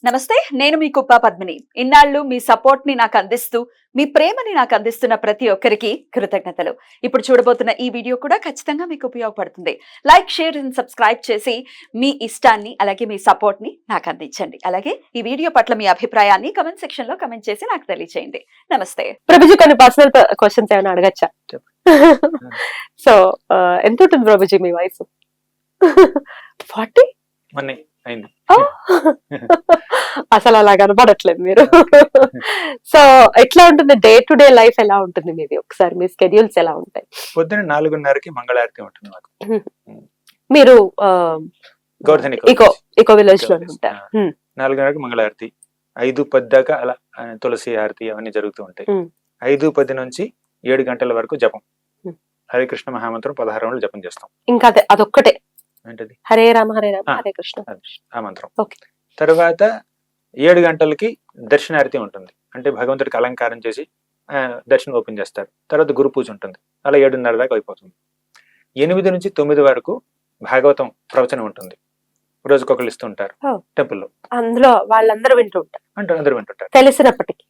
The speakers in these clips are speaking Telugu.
నమస్తే, నేను మీ కుప్ప పద్మిని. ఇన్నాళ్ళు మీ సపోర్ట్ ని నాకు అందిస్తూ, మీ ప్రేమని నాకు అందిస్తున్న ప్రతి ఒక్కరికి కృతజ్ఞతలు. ఇప్పుడు చూడబోతున్న ఈ వీడియో కూడా ఖచ్చితంగా మీకు ఉపయోగపడుతుంది. లైక్, షేర్ అండ్ సబ్స్క్రైబ్ చేసి మీ ఇష్టాన్ని అలాగే మీ సపోర్ట్ ని నాకు అందించండి. అలాగే ఈ వీడియో పట్ల మీ అభిప్రాయాన్ని కమెంట్ సెక్షన్ లో కమెంట్ చేసి నాకు తెలియజేయండి. నమస్తే ప్రభుజీ. కొన్ని పర్సనల్ క్వశ్చన్స్ ఏమైనా అడగచ్చా? సో ఎంత ఉంటుంది ప్రభుజీ మీ వయసు? 40 అయింది. అసలు అలా కనపడట్లేదు మీరు. సో ఎట్లా ఉంటుంది డే టు డే లైఫ్? ఎలా ఉంటుంది మీది? ఒకసారి మీ స్కెడ్యూల్స్ ఎలా ఉంటాయి? పొద్దున 4:30కి మంగళారతి ఉంటుంది మాకు. మీరు గోవర్ధన్ ఇకో విలేజ్ లో ఉంటారు. 4:30కి మంగళారతి, 5:10 దాకా అలా తులసి హారతి అవన్నీ జరుగుతూ ఉంటాయి. 5:10 నుంచి 7 గంటల వరకు జపం, హరికృష్ణ మహామంత్రం 16 రౌండ్లు జపం చేస్తాం. ఇంకా అదొక్కటే ఏంటది? హరే రామ హరే రామ హరే కృష్ణ ఆ మంత్రం. తర్వాత 7 గంటలకి దర్శనారతి ఉంటుంది. అంటే భగవంతుడికి అలంకారం చేసి దర్శనం ఓపెన్ చేస్తారు. తర్వాత గురు పూజ ఉంటుంది. అలా 7:30 దాకా అయిపోతుంది. 8 నుంచి 9 వరకు భాగవతం ప్రవచనం ఉంటుంది. రోజుకొకళ్ళు ఇస్తూ ఉంటారు టెంపుల్లో. అందులో వాళ్ళందరూ వింటూ ఉంటారు. అంటే అందరూ వింటుంటారు తెలిసినప్పటికీ.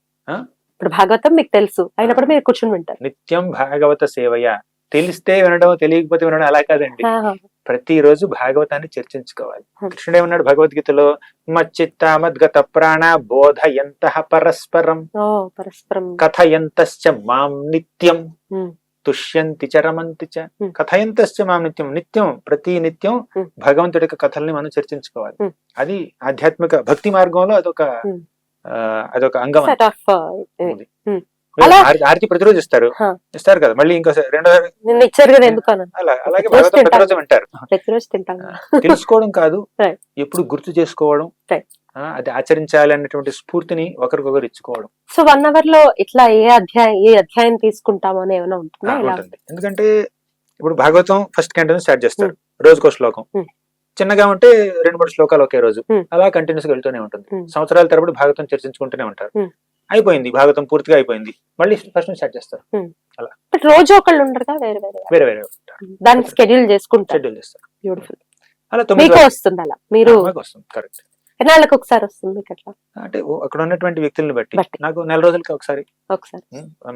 ఇప్పుడు భాగవతం మీకు తెలుసు అయినప్పుడు మీరు కూర్చొని వింటారు. నిత్యం భాగవత సేవయ. తెలిస్తే వినడం, తెలియకపోతే వినడం అలా కాదండి. ప్రతిరోజు భాగవతాన్ని చర్చించుకోవాలి. కృష్ణుడే ఉన్నాడు భగవద్గీతలో, మచ్చిత్త మద్గత ప్రాణ బోధయంతః పరస్పరం కథయంతశ్చ మాం నిత్యం తుష్యంతి చ రమంతి చ. కథయంతశ్చ మాం నిత్యం. నిత్యం ప్రతి నిత్యం భగవంతుడి యొక్క కథల్ని మనం చర్చించుకోవాలి. అది ఆధ్యాత్మిక భక్తి మార్గంలో అదొక అంగం. ఆరతి ప్రతిరోజు ఇస్తారు కదా. మళ్ళీ ఇంకో ఇచ్చారు కదా, ఎందుకన్నా అలాగే ప్రతిరోజు వింటారు. ప్రతిరోజు తింటాం. తెలుసుకోవడం కాదు, ఎప్పుడు గుర్తు చేసుకోవడం, అది ఆచరించాలి అన్నటువంటి స్ఫూర్తిని ఒకరికొకరు ఇచ్చుకోవడం. సో 1 hour లో ఇట్లా ఏ అధ్యాయం తీసుకుంటామో అని ఏమైనా ఉంటుంది? ఎందుకంటే ఇప్పుడు భాగవతం ఫస్ట్ క్యాంటో స్టార్ట్ చేస్తారు. రోజుకో శ్లోకం. చిన్నగా ఉంటే 2-3 శ్లోకాలు ఒకే రోజు. అలా కంటిన్యూస్ గా వెళ్తూనే ఉంటుంది. సంవత్సరాల తరబడి భాగవతం చర్చించుకుంటూనే ఉంటారు. అయిపోయింది భాగవతం, పూర్తిగా అయిపోయింది, మళ్ళీ ఫస్ట్ నుంచి స్టార్ట్ చేస్తారు. అలా రోజు ఒకళ్ళు ఉండరు, వేరే వేరే దానికి షెడ్యూల్ చేసుకుంటారు. బ్యూటిఫుల్. అలా మీకు వస్తుంది అలా? మీరు వస్తుంది. కరెక్ట్. ఎన్నాళ్ళకి ఒకసారి వస్తుంది? అట్లా అంటే అక్కడ ఉన్నటువంటి వ్యక్తులను బట్టి నాకు 4 రోజులకి ఒకసారి,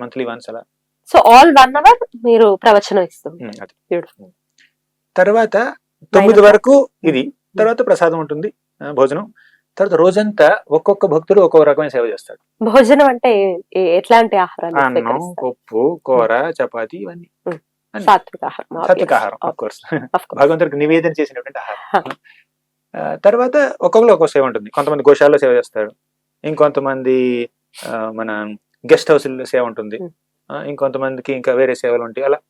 మంత్లీ వన్స్ అలా. సో ఆల్ 1 hour మీరు ప్రవచనం ఇస్తుంది. బ్యూటిఫుల్. తర్వాత 9 వరకు ఇది. తర్వాత ప్రసాదం ఉంటుంది, భోజనం. తర్వాత రోజంతా ఒక్కొక్క భక్తుడు ఒక్కొక్క రకమైన సేవ చేస్తాడు. భోజనం అంటే ఎట్లాంటి ఆహారం? అన్నం, పప్పు, కూర, చపాతి, ఇవన్నీ సాత్విక ఆహారం. ఆఫ్ కోర్స్ భగవంతుడికి నివేదన చేసినటువంటి ఆహారం. తర్వాత ఒక్కొక్కరు ఒక్కొక్క సేవ ఉంటుంది. కొంతమంది గోశాలలో సేవ చేస్తారు, ఇంకొంతమంది మన గెస్ట్ హౌస్ సేవ ఉంటుంది, ఇంకొంతమందికి ఇంకా వేరే సేవలు ఉంటాయి. అలా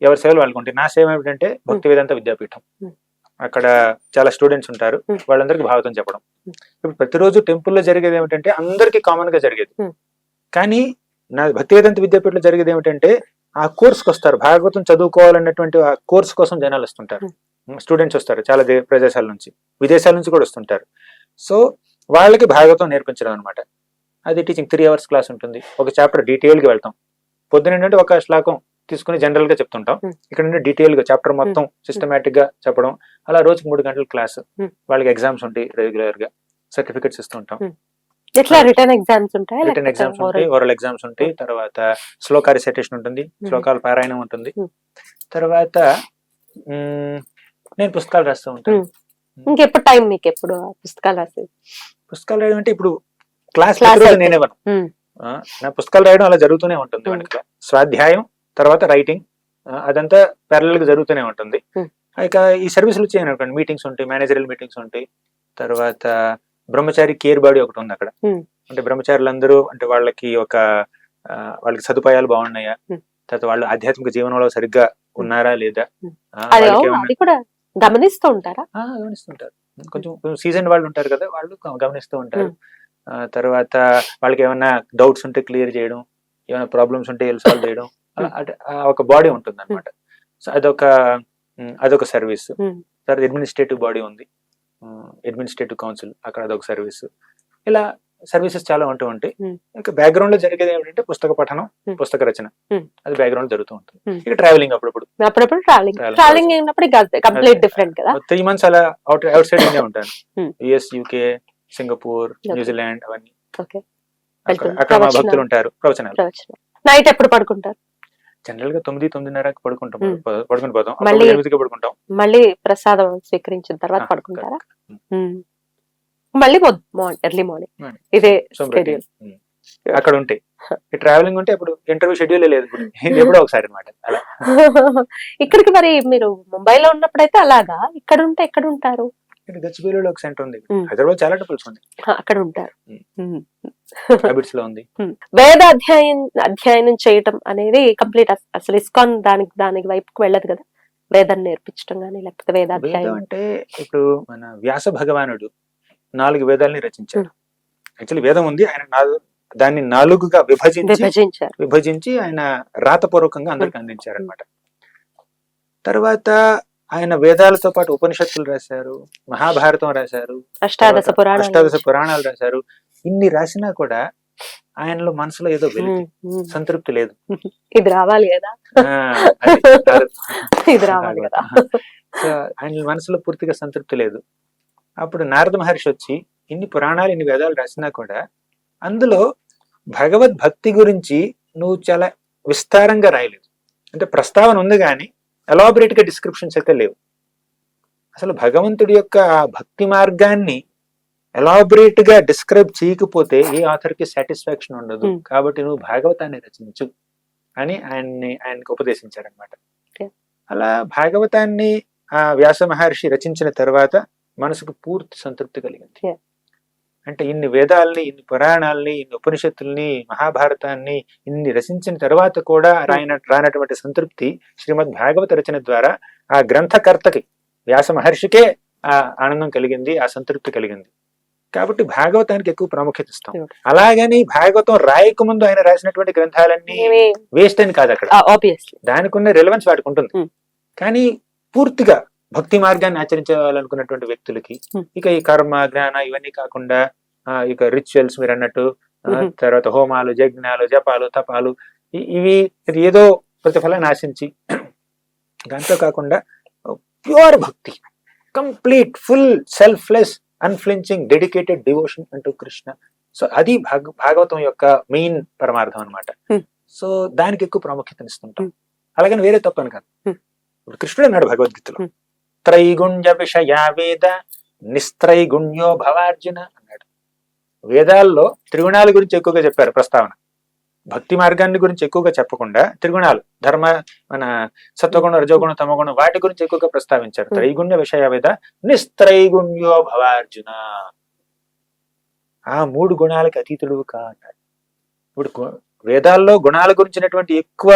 ఎవరి సేవలు వాళ్ళకి ఉంటాయి. నా సేవ ఏమిటంటే భక్తి వేదాంత విద్యాపీఠం. అక్కడ చాలా స్టూడెంట్స్ ఉంటారు, వాళ్ళందరికీ భాగవతం చెప్పడం. ఇప్పుడు ప్రతిరోజు టెంపుల్లో జరిగేది ఏమిటంటే అందరికీ కామన్ గా జరిగేది. కానీ నా భక్తి వేదాంత విద్యాపీఠంలో జరిగేది ఏమిటంటే ఆ కోర్సుకి వస్తారు, భాగవతం చదువుకోవాలన్నటువంటి ఆ కోర్సు కోసం జనాలు వస్తుంటారు, స్టూడెంట్స్ వస్తారు చాలా ప్రదేశాల నుంచి, విదేశాల నుంచి కూడా వస్తుంటారు. సో వాళ్ళకి భాగవతం నేర్పించడం అనమాట. అది టీచింగ్ 3 hours క్లాస్ ఉంటుంది. ఒక చాప్టర్ డీటెయిల్ గా వెళ్తాం. పొద్దున ఏంటంటే ఒక శ్లోకం తీసుకుని జనరల్ గా చెప్తుంటాం. ఇక్కడ డీటెయిల్ గా చాప్టర్ మొత్తం సిస్టమేటిక్ గా చెప్పడం. అలా రోజుకి 3 గంటల క్లాస్. వాళ్ళకి ఎగ్జామ్స్ ఉంటాయి, రెగ్యులర్ గా సర్టిఫికెట్స్ ఇస్తూ ఉంటాం. రిటర్న్ ఎగ్జామ్స్ ఉంటాయి, ఓరల్ ఎగ్జామ్స్ ఉంటాయి. తర్వాత శ్లోక రిసైటేషన్ ఉంటుంది, శ్లోకాల పారాయణం ఉంటుంది. తర్వాత నేను పుస్తకాలు రాస్తూ ఉంటాను. ఇంకెప్పుడు టైం మీకు? ఎప్పుడు పుస్తకాలు రాసేది? పుస్తకాలు రాయడం అంటే ఇప్పుడు క్లాస్ నేనేవను, నా పుస్తకాలు రాయడం అలా జరుగుతూనే ఉంటుంది. మనకి స్వాధ్యాయం, తర్వాత రైటింగ్, అదంతా ప్యారలల్ గా జరుగుతూనే ఉంటుంది. ఇక ఈ సర్వీసులు చేయనుకోండి, మీటింగ్స్ ఉంటాయి, మేనేజరియల్ మీటింగ్స్ ఉంటాయి. తర్వాత బ్రహ్మచారి కేర్ బాడీ ఒకటి ఉంది అక్కడ. అంటే బ్రహ్మచారులందరూ అంటే వాళ్ళకి సదుపాయాలు బాగున్నాయా, తర్వాత వాళ్ళు ఆధ్యాత్మిక జీవనంలో సరిగ్గా ఉన్నారా లేదా గమనిస్తూ ఉంటారా? గమనిస్తుంటారు. కొంచెం సీజన్ వాళ్ళు ఉంటారు కదా, వాళ్ళు గమనిస్తూ ఉంటారు. తర్వాత వాళ్ళకి ఏమైనా డౌట్స్ ఉంటే క్లియర్ చేయడం, ఏమైనా ప్రాబ్లమ్స్ ఉంటే సాల్వ్ చేయడం, ఒక బాడీ ఉంటుంది అనమాట. సో అదొక సర్వీస్. తర్వాత అడ్మినిస్ట్రేటివ్ బాడీ ఉంది, అడ్మినిస్ట్రేటివ్ కౌన్సిల్, అక్కడ అదొక సర్వీస్. ఇలా సర్వీసెస్ చాలా ఉంటూ ఉంటాయి. ఇంకా బ్యాక్గ్రౌండ్ లో జరిగేది ఏమిటంటే పుస్తక పఠనం, పుస్తక రచన, అది బ్యాక్గ్రౌండ్ జరుగుతూ ఉంటుంది. ఇక ట్రావెలింగ్ అప్పుడప్పుడు ట్రావెలింగ్ కంప్లీట్ డిఫరెంట్ కదా. 3 months అలా అవుట్ సైడ్ ఇండియా ఉంటాను. US, UK, Singapore, Okay. New Zealand అవన్నీ. ఓకే, అక్కడ మా భక్తులు ఉంటారు, ప్రవచనాలు. నైట్ ఎప్పుడు పడుకుంటారు? జనరల్ గా 9:30కి పడుకుంటాం, పడుకుని పోతాం, మళ్ళీ 8కి పడుకుంటాం. మళ్ళీ ప్రసాదం స్వీకరించిన తర్వాత పడుకుంటారా? మళ్ళీ ఎర్లీ మార్నింగ్ ఇదే schedule. అక్కడ ఉంటే ఈ ట్రావెలింగ్ ఉంటే అప్పుడు ఇంటర్వ్యూ షెడ్యూల్ లేదు, ఇప్పుడు ఎప్పుడో ఒకసారి అనమాట అలా. ఇక్కడికి మరి మీరు ముంబైలో ఉన్నప్పుడైతే అలాగా, ఇక్కడ ఉంటే ఎక్కడ ఉంటారు? ఇక్కడ గచ్చిబౌలిలో ఒక సెంటర్ ఉంది, హైదరాబాద్ చాలా టెంపుల్స్ ఉంది, అక్కడ ఉంటారు. హ్యాబిట్స్ లో ఉంది. వేద అధ్యయనం చేయటం అనేది కంప్లీట్ అసలు ఇస్కాన్ దానికి వైపుకు వెళ్ళదు కదా, వేదం నేర్పించడం గానీ లేకపోతే వేదం వేదాధ్యాయం. అంటే ఇప్పుడు మన వ్యాస భగవానుడు 4 వేదాలని రచించాడు. యాక్చువల్లీ వేదం ఉంది, ఆయన దాన్ని 4గా విభజించి ఆయన రాతపూర్వకంగా అందరికి అందించారు అనమాట. తర్వాత ఆయన వేదాలతో పాటు ఉపనిషత్తులు రాశారు, మహాభారతం రాశారు, అష్టాదశ పురాణాలు రాశారు. ఇన్ని రాసినా కూడా ఆయనలో మనసులో ఏదో సంతృప్తి లేదు. ఇది రావాలి కదా, ఇది రావాలి కదా. ఆయన మనసులో పూర్తిగా సంతృప్తి లేదు. అప్పుడు నారద మహర్షి వచ్చి ఇన్ని పురాణాలు, ఇన్ని వేదాలు రాసినా కూడా అందులో భగవద్భక్తి గురించి నువ్వు చాలా విస్తారంగా రాయలేదు. అంటే ప్రస్తావన ఉంది కానీ ఎలాబరేట్ గా డిస్క్రిప్షన్స్ అయితే లేవు. అసలు భగవంతుడి యొక్క భక్తి మార్గాన్ని ఎలాబరేట్ గా డిస్క్రైబ్ చేయకపోతే ఏ ఆథర్ కి సాటిస్ఫాక్షన్ ఉండదు. కాబట్టి నువ్వు భాగవతాన్ని రచించు అని ఆయనకి ఉపదేశించారనమాట. అలా భాగవతాన్ని ఆ వ్యాస మహర్షి రచించిన తర్వాత మనసుకు పూర్తి సంతృప్తి కలిగింది. అంటే ఇన్ని వేదాలని, ఇన్ని పురాణాలని, ఇన్ని ఉపనిషత్తుల్ని, మహాభారతాన్ని ఇన్ని రచించిన తర్వాత కూడా రానటువంటి సంతృప్తి శ్రీమద్ భాగవత రచన ద్వారా ఆ గ్రంథకర్తకి వ్యాస మహర్షికే ఆ ఆనందం కలిగింది, ఆ సంతృప్తి కలిగింది. కాబట్టి భాగవతానికి ఎక్కువ ప్రాముఖ్యత ఇస్తాం. అలాగని భాగవతం రాయక ముందు ఆయన రాసినటువంటి గ్రంథాలన్నీ వేస్ట్ అని కాదు, అక్కడ దానికి ఉన్న రిలవెన్స్ వాటికి ఉంటుంది. కానీ పూర్తిగా భక్తి మార్గాన్ని ఆచరించాలనుకున్నటువంటి వ్యక్తులకి ఇక ఈ కర్మ, జ్ఞాన ఇవన్నీ కాకుండా ఇక రిచువల్స్ మీరు అన్నట్టు, తర్వాత హోమాలు, యజ్ఞాలు, జపాలు, తపాలు, ఇవి ఏదో ప్రతిఫలాన్ని ఆశించి, దాంతో కాకుండా ప్యూర్ భక్తి, complete full selfless unflinching dedicated devotion అంటూ కృష్ణ. సో అది భాగవతం యొక్క మెయిన్ పరమార్థం అనమాట. సో దానికి ఎక్కువ ప్రాముఖ్యతనిస్తుంటాం. అలాగని వేరే తప్పని కాదు. ఇప్పుడు కృష్ణుడు అన్నాడు భగవద్గీతలో, త్రైగుణ్య విషయా వేద నిస్త్రైగుణ్యో భవార్జున అన్నాడు. వేదాల్లో త్రిగుణాల గురించి ఎక్కువగా చెప్పారు ప్రస్తావన. భక్తి మార్గాన్ని గురించి ఎక్కువగా చెప్పకుండా త్రిగుణాలు, ధర్మ, మన సత్వగుణం, రజోగుణం, తమగుణం, వాటి గురించి ఎక్కువగా ప్రస్తావించారు. త్రైగుణ్య విషయ వేద నిస్త్రైగుణ్యో భవార్జున. ఆ 3 గుణాలకి అతీతుడు కా అన్నాడు. ఇప్పుడు వేదాల్లో గుణాల గురించినటువంటి ఎక్కువ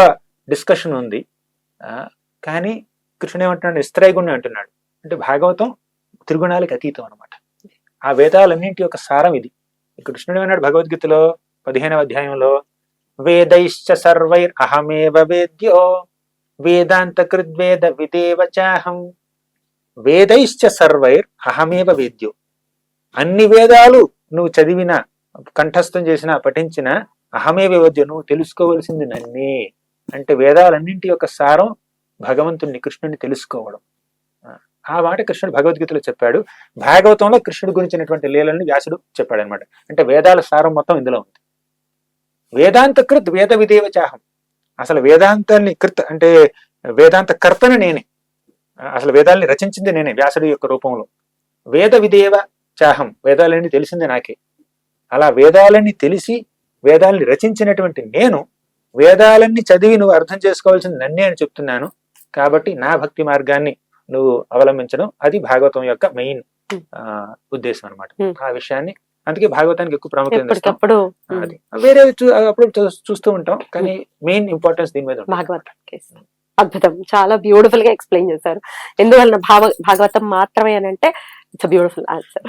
డిస్కషన్ ఉంది, కానీ కృష్ణుడు ఏమంటున్నాడు? నిస్త్రైగుణ్యం అంటున్నాడు. అంటే భాగవతం త్రిగుణాలకి అతీతం అనమాట. ఆ వేదాలన్నింటి యొక్క సారం ఇది. కృష్ణుడు ఏమన్నాడు భగవద్గీతలో 15వ అధ్యాయంలో, వేదైశ్చ సర్వైర్ అహమేవ వేద్యో వేదాంత కృద్వేద విదేవ చాహం. వేదైశ్చ సర్వైర్ అహమేవ వేద్యో. అన్ని వేదాలు నువ్వు చదివిన, కంఠస్థం చేసిన, పఠించిన, అహమేవ వేద్యో, నువ్వు తెలుసుకోవలసింది నన్నే. అంటే వేదాలన్నింటి యొక్క సారం భగవంతుణ్ణి, కృష్ణుడిని తెలుసుకోవడం. ఆ మాట కృష్ణుడు భగవద్గీతలో చెప్పాడు. భాగవతంలో కృష్ణుడి గురించినటువంటి లీలల్ని వ్యాసుడు చెప్పాడు అనమాట. అంటే వేదాల సారం మొత్తం ఇందులో ఉంది. వేదాంత కృత్ వేద విదేవ చాహం. అసలు వేదాంతాన్ని కృత్ అంటే వేదాంత కర్తను నేనే, అసలు వేదాల్ని రచించింది నేనే వ్యాసుడి యొక్క రూపంలో. వేద విదేవ చాహం, వేదాలన్నీ తెలిసింది నాకే. అలా వేదాలన్నీ తెలిసి వేదాల్ని రచించినటువంటి నేను వేదాలన్నీ చదివి నువ్వు అర్థం చేసుకోవాల్సింది నన్నే అని చెప్తున్నాను. కాబట్టి నా భక్తి మార్గాన్ని నువ్వు అవలంబించడం, అది భాగవతం యొక్క మెయిన్ ఉద్దేశం అనమాట. ఆ విషయాన్ని, అందుకే భాగవతానికి ఎక్కువ ప్రాముఖ్యత ఇస్తాం. అది వేరే అప్పుడు చూస్తూ ఉంటాం, కానీ మెయిన్ ఇంపార్టెన్స్ దీని మీద భాగవతానికి. అద్భుతం, చాలా బ్యూటిఫుల్ గా ఎక్స్ప్లెయిన్ చేశారు. ఎందువలన భాగవతం మాత్రమే అని అంటే ఇట్స్ బ్యూటిఫుల్ ఆన్సర్.